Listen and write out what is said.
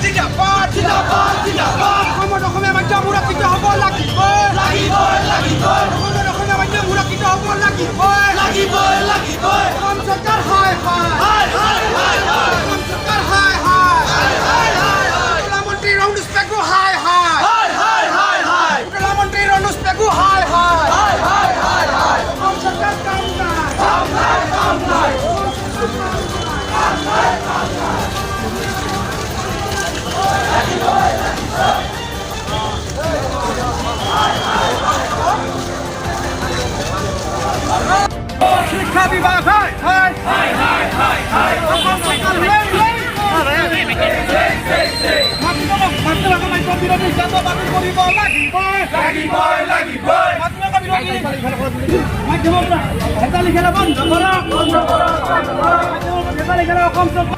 জিন্দাবাদ জিন্দাবাদ জিন্দাবাদ অসমীয়া মাধ্যম সুৰক্ষিত হ'ব লাগিবই লাগিবই লাগিবই অসমীয়া মাধ্যম সুৰক্ষিত হ'ব লাগিবই লাগিবই লাগিবই অসম চৰকাৰ হায় হায় হায় হায় হায় অসম চৰকাৰ হায় হায় হায় হায় হায় মন্ত্ৰী ৰণোজ পেগু হায় হায় হায় হায় হায় হায় মন্ত্ৰী ৰণোজ পেগু হায় হায় হায় হায় হায় হায় অসম চৰকাৰ কাম নাই কাম নাই কাম নাই কাম নাই কাম নাই শিক্ষা বিভাগ হয় হয় হয় হয় হয় হয় অসম চৰকাৰ বিৰোধী জাত বাতিল কৰিব লাগিবই লাগিবই লাগিবই মাধ্যমৰ হেতালি খেলা বন্ধ কৰক বন্ধ কৰক হেতালি খেলা অসম চৰকাৰ